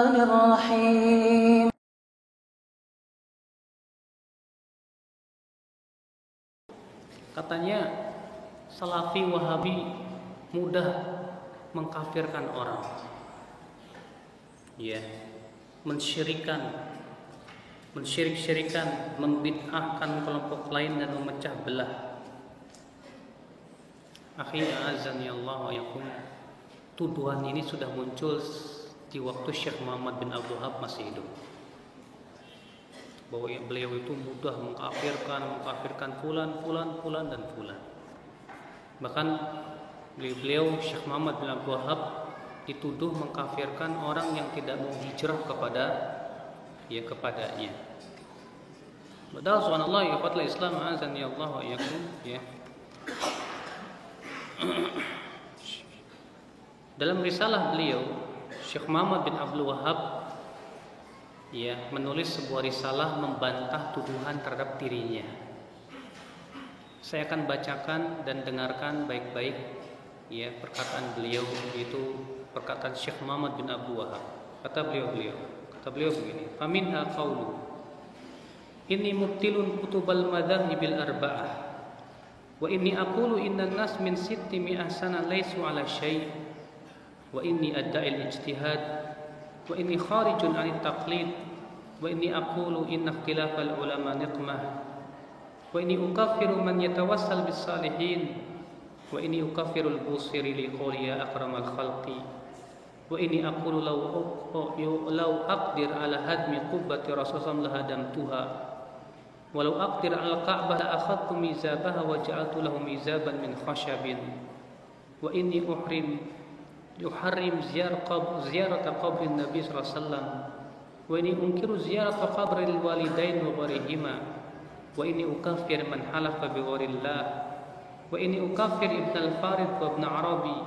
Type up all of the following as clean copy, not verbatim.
الرحمن الرحيم. Katanya Salafi Wahabi mudah mengkafirkan orang, ya, mensyirik-syirikan, membid'ahkan kelompok lain dan memecah belah. Akhirnya azani Allah wa yakum, tuduhan ini sudah muncul di waktu Syekh Muhammad bin Abdul Wahab masih hidup, bahwa beliau itu mudah mengkafirkan fulan dan fulan. Bahkan beliau Syekh Muhammad bin Abdul Wahab dituduh mengkafirkan orang yang tidak mau hijrah kepadanya. Padahal subhanallah ya fatlah Islam azan ya Allah wa yakum, ya. Dalam risalah beliau Syekh Muhammad bin Abdul Wahab, ya, menulis sebuah risalah membantah tuduhan terhadap dirinya. Saya akan bacakan dan dengarkan baik-baik, ya, perkataan beliau, yaitu perkataan Syekh Muhammad bin Abdul Wahab. Kata beliau begini, faminha qawlu inni mubtilun kutubal madhahibil arba'ah wa inni aqulu innan nas min sitti mi'ah sana laysu ala syai' wa inni adda'il ijtihad wa inni kharijun 'anit taqlid wa inni aqulu inna ikhtilafal ulama niqmah wa inni ukaffiru man yatawassal bis salihin wa inni ukaffiru al-busiri li qawli ya akramal khalqi wa inni aqulu law aqdir ala hadmi qubbati rasulullah lahadamtuha walau aqdir al ka'bah la akhadtu mizabaha wa ja'altu lahu mizaban min khashabin wa inni yuharrim ziyarata qabri nabi sallallahu alaihi wasallam wa inni unkiru ziyarata qabri al-walidain wa ghairihima wa inni ukaffir man halafa bi ghairillah wa inni ukaffir ibn al-farid wa ibn arabi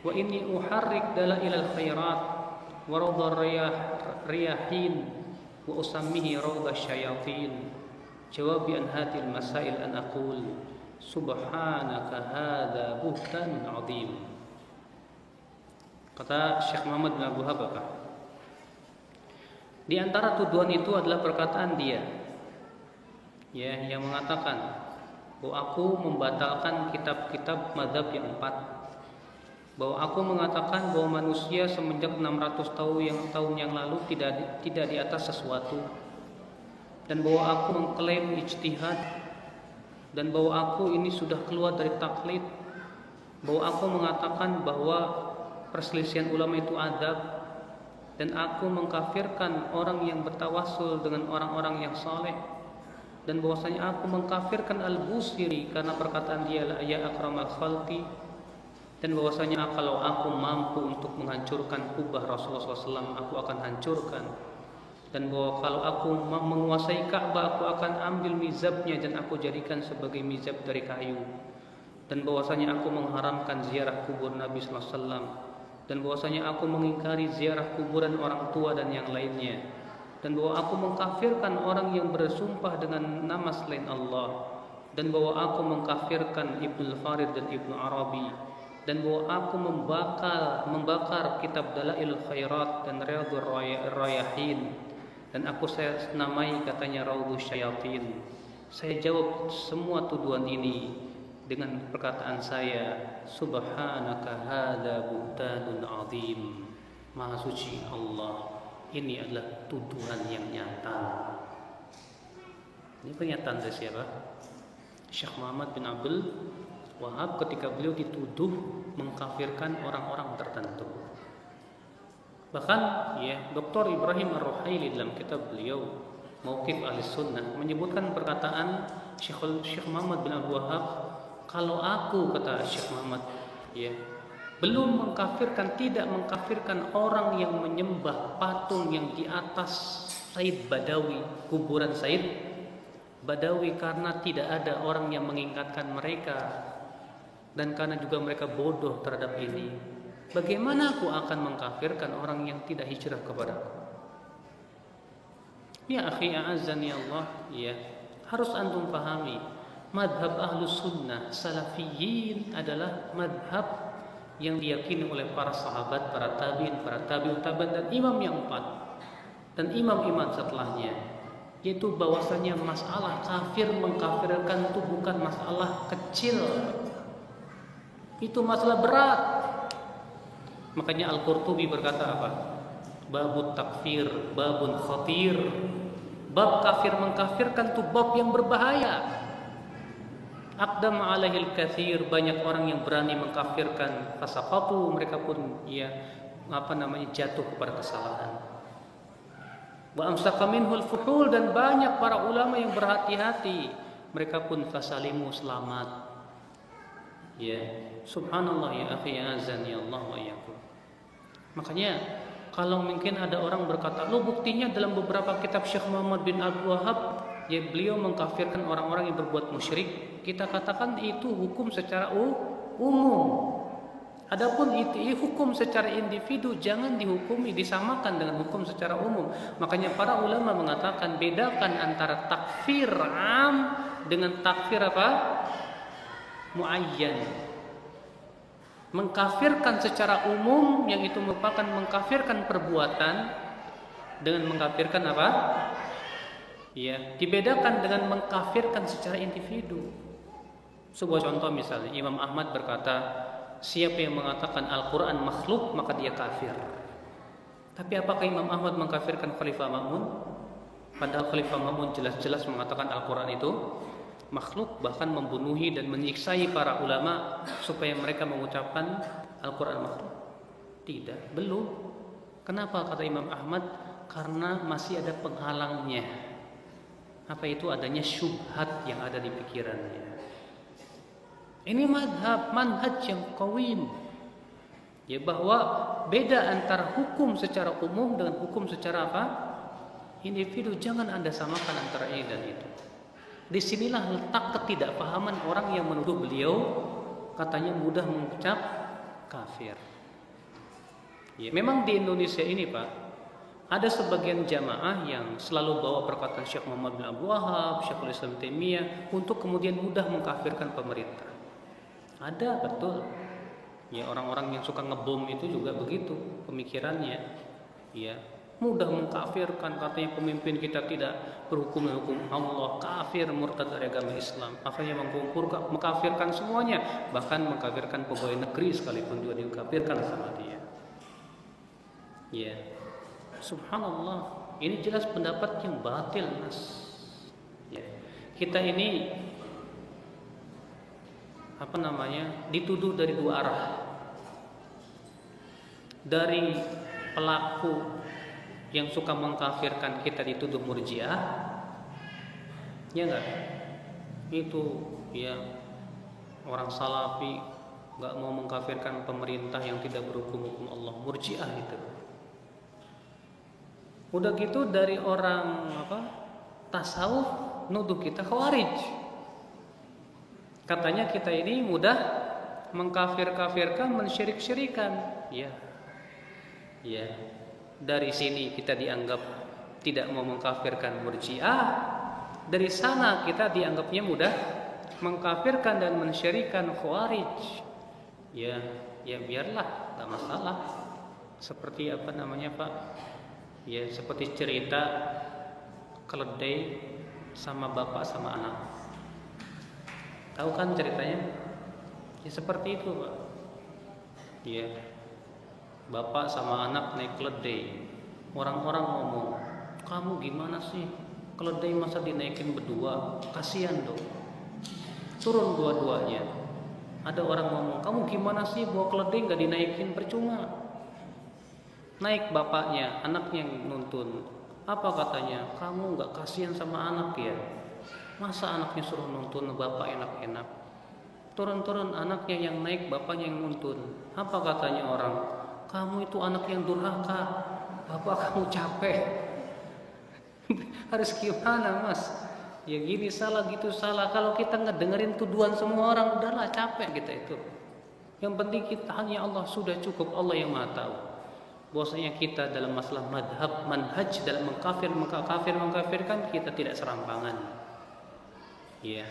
wa inni uharrik dalail al-khairat wa rawda riyahin wa usammihi rawda syayatin. Jawabi an hadhil masail an aqul subhanaka hadza buhtanun 'adzim. Kata Syekh Muhammad bin Abdul Wahab, di antara tuduhan itu adalah perkataan dia, ya, yang mengatakan bahwa aku membatalkan kitab-kitab mazhab yang 4, bahwa aku mengatakan bahwa manusia semenjak 600 tahun yang lalu tidak di atas sesuatu, dan bahwa aku mengklaim ijtihad, dan bahwa aku ini sudah keluar dari taklid, bahwa aku mengatakan bahwa perselisihan ulama itu adab, dan aku mengkafirkan orang yang bertawassul dengan orang-orang yang saleh, dan bahwasanya aku mengkafirkan al-Busiri karena perkataan dia la ya akramal khalqi, dan bahwasanya kalau aku mampu untuk menghancurkan kubah Rasulullah SAW aku akan hancurkan, dan bahwa kalau aku menguasai Ka'bah aku akan ambil mizabnya dan aku jadikan sebagai mizab dari kayu, dan bahwasanya aku mengharamkan ziarah kubur Nabi SAW, dan bahwasanya aku mengingkari ziarah kuburan orang tua dan yang lainnya, dan bahwa aku mengkafirkan orang yang bersumpah dengan nama selain Allah, dan bahwa aku mengkafirkan Ibnu Farid dan Ibnu Arabi, dan bahwa aku membakar kitab Dalail Khairat dan Riyadhur Rayahin, dan saya namai katanya Raudhus Syayatin. Saya jawab semua tuduhan ini dengan perkataan saya, subhanaka hadza buhtanun 'adzim. Maha suci Allah, ini adalah tuduhan yang nyata. Ini pernyataan dari siapa? Syekh Muhammad bin Abdul Wahab ketika beliau dituduh mengkafirkan orang-orang tertentu. Bahkan, ya, Dr. Ibrahim Ar-Ruhaili dalam kitab beliau Mauqif Ahli Sunnah menyebutkan perkataan Syekh Muhammad bin Abdul Wahab, kalau aku, kata Syekh Muhammad, ya, belum tidak mengkafirkan orang yang menyembah patung yang di atas Said Badawi, kuburan Said Badawi, karena tidak ada orang yang mengingatkan mereka dan karena juga mereka bodoh terhadap ini, bagaimana aku akan mengkafirkan orang yang tidak hijrah kepadaku? Ya akhi a'azzani Allah, ya, harus antum pahami, madhab ahlus sunnah salafiyin adalah madhab yang diyakini oleh para sahabat, para tabi'in, para tabi'ut tabi'in, dan imam yang 4 dan imam-imam setelahnya, yaitu bahwasanya masalah kafir mengkafirkan itu bukan masalah kecil, itu masalah berat. Makanya Al-Qurtubi berkata apa? Babut takfir, babun khatir. Bab kafir mengkafirkan itu bab yang berbahaya. Aqdam alaihil katsir, banyak orang yang berani mengkafirkan, fasaqatu, mereka pun jatuh kepada kesalahan. Wa amsaka minhul fuhul, dan banyak para ulama yang berhati-hati, mereka pun fasalimu, selamat. Ya, subhanallah ya akhi, ya azani Allah wa iyyakum. Makanya kalau mungkin ada orang berkata, lo buktinya dalam beberapa kitab Syekh Muhammad bin Abdul Wahab, ya beliau mengkafirkan orang-orang yang berbuat musyrik. Kita katakan itu hukum secara umum. Adapun itu hukum secara individu jangan dihukumi, disamakan dengan hukum secara umum. Makanya para ulama mengatakan bedakan antara takfir am dengan takfir apa? Muayyan. Mengkafirkan secara umum yang itu merupakan mengkafirkan perbuatan dengan mengkafirkan apa? Ya, dibedakan dengan mengkafirkan secara individu. Sebuah contoh misalnya, Imam Ahmad berkata, siapa yang mengatakan Al-Quran makhluk maka dia kafir. Tapi apakah Imam Ahmad mengkafirkan Khalifah Ma'mun? Padahal Khalifah Ma'mun jelas-jelas mengatakan Al-Quran itu makhluk, bahkan membunuhi dan menyiksai para ulama supaya mereka mengucapkan Al-Quran makhluk. Tidak, belum. Kenapa kata Imam Ahmad? Karena masih ada penghalangnya. Apa itu? Adanya syubhat yang ada di pikirannya. Ini manhaj yang qawim. Ya, bahwa beda antara hukum secara umum dengan hukum secara apa? Individu. Jangan Anda samakan antara ini dan itu. Disinilah letak ketidakpahaman orang yang menuduh beliau katanya mudah mengucap kafir. Ya, memang di Indonesia ini Pak, ada sebagian jamaah yang selalu bawa perkataan Syekh Muhammad bin Abdul Wahab, Syekhul Islam Taimiyah untuk kemudian mudah mengkafirkan pemerintah. Ada, betul. Ya, orang-orang yang suka ngebom itu juga begitu pemikirannya. Ya, mudah mengkafirkan, katanya pemimpin kita tidak berhukum dengan hukum Allah, kafir, murtad dari agama Islam. Akhirnya mengkafirkan semuanya, bahkan mengkafirkan pegawai negeri sekalipun juga dikafirkan sama dia. Ya, subhanallah, ini jelas pendapat yang batil, Mas. Ya, kita ini dituduh dari dua arah. Dari pelaku yang suka mengkafirkan kita dituduh murjiah, ya enggak? Itu ya orang salafi enggak mau mengkafirkan pemerintah yang tidak berhukum hukum Allah, murjiah itu. Udah gitu dari orang tasawuf nuduh kita khawarij. Katanya kita ini mudah mengkafir-kafirkan, mensyirik-syirikan. Ya. Ya. Dari sini kita dianggap tidak mau mengkafirkan murjiah, dari sana kita dianggapnya mudah mengkafirkan dan mensyirikan khawarij. Ya biarlah, tak masalah. Seperti Pak? Ya, seperti cerita keledai sama bapak sama anak. Tahu kan ceritanya? Ya seperti itu, Pak. Ya. Bapak sama anak naik keledai. Orang-orang ngomong, kamu gimana sih? Keledai masa dinaikin berdua? Kasihan dong. Turun dua-duanya. Ada orang ngomong, kamu gimana sih bawa keledai gak dinaikin? Percuma. Naik bapaknya, anaknya yang nuntun. Apa katanya? Kamu gak kasihan sama anak ya? Masa anaknya suruh nuntun, bapak enak-enak? Turun-turun anaknya yang naik, bapaknya yang nuntun. Apa katanya orang? Kamu itu anak yang durhaka, bapak kamu capek. Harus gimana, Mas? Ya gini salah, gitu salah. Kalau kita ngedengerin tuduhan semua orang, udahlah capek kita itu. Yang penting kita hanya Allah, sudah cukup, Allah yang Maha tahu. Bahwasanya kita dalam masalah manhaj dalam mengkafirkan kita tidak serampangan. Ya.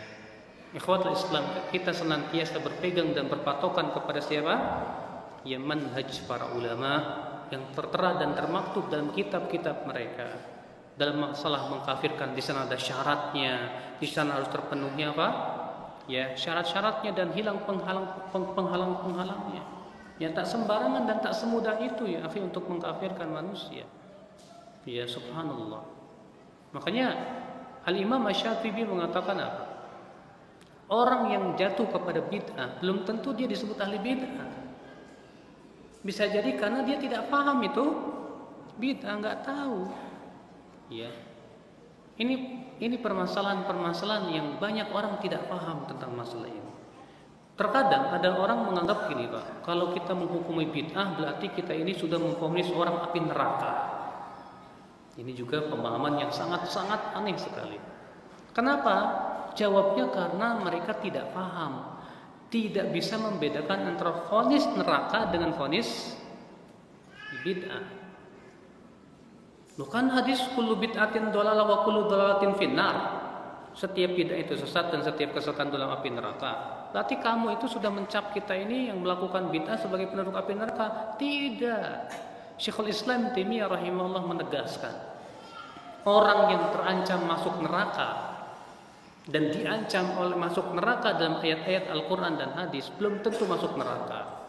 Ikhwatul Islam, kita senantiasa berpegang dan berpatokan kepada siapa? ya manhaj para ulama yang tertera dan termaktub dalam kitab-kitab mereka. Dalam masalah mengkafirkan di sana ada syaratnya, di sana harus terpenuhi apa? Ya, syarat-syaratnya dan hilang penghalang-penghalangnya. Ya, tak sembarangan dan tak semudah itu ya akhi untuk mengkafirkan manusia. Ya, subhanallah. Makanya Al-Imam Asy-Syafi'i mengatakan apa? Orang yang jatuh kepada bid'ah belum tentu dia disebut ahli bid'ah. Bisa jadi karena dia tidak paham itu bid'ah, enggak tahu. Ya. Ini permasalahan-permasalahan yang banyak orang tidak paham tentang masalah ini. Terkadang ada orang menganggap gini, Pak, kalau kita menghukumi bid'ah berarti kita ini sudah memvonis orang api neraka. Ini juga pemahaman yang sangat-sangat aneh sekali. Kenapa? Jawabnya karena mereka tidak paham, tidak bisa membedakan antara vonis neraka dengan vonis bid'ah. Bukan hadis kullu bid'atin dhalalah wa kullu dhalalatin finnar. Setiap bid'ah itu sesat dan setiap kesesatan dalam api neraka. Berarti kamu itu sudah mencap kita ini yang melakukan bid'ah sebagai penduduk api neraka? Tidak. Syekhul Islam Taimiyah rahimahullah menegaskan, orang yang terancam masuk neraka dan diancam oleh masuk neraka dalam ayat-ayat Al-Quran dan hadis belum tentu masuk neraka.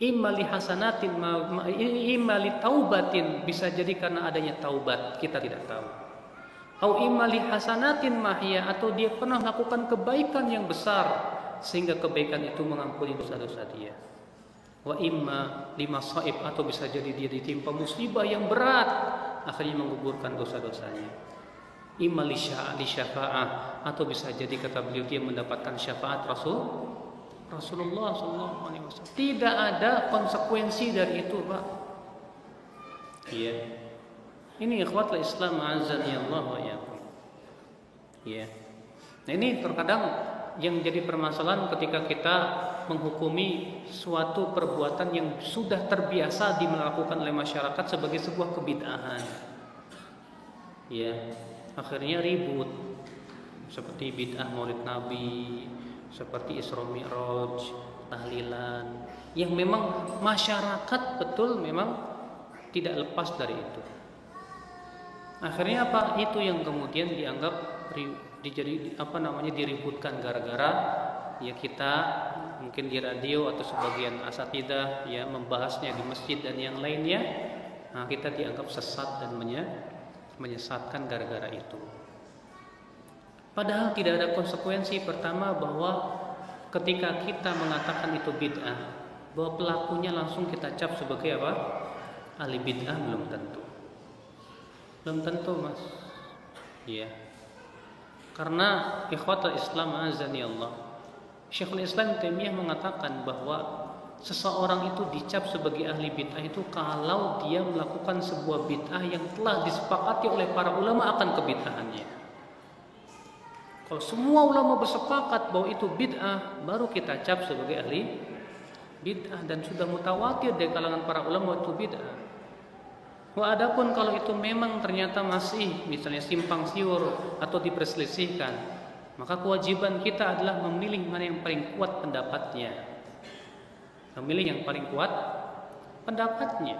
Imma li hasanatin imma li taubatin, bisa jadi karena adanya taubat, kita tidak tahu. Au imma li hasanatin mahya, atau dia pernah melakukan kebaikan yang besar sehingga kebaikan itu mengampuni dosa-dosa dia. Wa imma li masaib, atau bisa jadi dia ditimpa musibah yang berat akhirnya menggugurkan dosa-dosanya. Imma li syafa'ah, atau bisa jadi kata beliau dia mendapatkan syafaat Rasulullah SAW. Tidak ada konsekuensi dari itu, Pak. Iya. Ini ikhwatul Islam azani Allah wa iyyakum. Iya. Nah, ini terkadang yang jadi permasalahan ketika kita menghukumi suatu perbuatan yang sudah terbiasa dilakukan oleh masyarakat sebagai sebuah kebid'ahan. Iya. Akhirnya ribut. Seperti bid'ah Maulid Nabi, seperti Isra Mi'raj, tahlilan, yang memang masyarakat betul memang tidak lepas dari itu. Akhirnya apa? Itu yang kemudian dianggap diributkan gara-gara ya kita mungkin di radio atau sebagian asatidzah ya membahasnya di masjid dan yang lainnya. Nah, kita dianggap sesat dan menyesatkan gara-gara itu. Padahal tidak ada konsekuensi. Pertama, bahwa ketika kita mengatakan itu bid'ah, bahwa pelakunya langsung kita cap sebagai apa? Ahli bid'ah, belum tentu. Belum tentu, Mas. Iya. Karena ikhwatul Islam azani Allah, Syekhul Islam Taimiyah mengatakan bahwa seseorang itu dicap sebagai ahli bid'ah itu kalau dia melakukan sebuah bid'ah yang telah disepakati oleh para ulama akan kebid'ahannya. Kalau semua ulama bersepakat bahwa itu bid'ah, baru kita cap sebagai ahli bid'ah, dan sudah mutawatir dari kalangan para ulama itu bid'ah. Wah, adapun kalau itu memang ternyata masih misalnya simpang siur atau diperselisihkan, maka kewajiban kita adalah memilih mana yang paling kuat pendapatnya. Memilih yang paling kuat pendapatnya.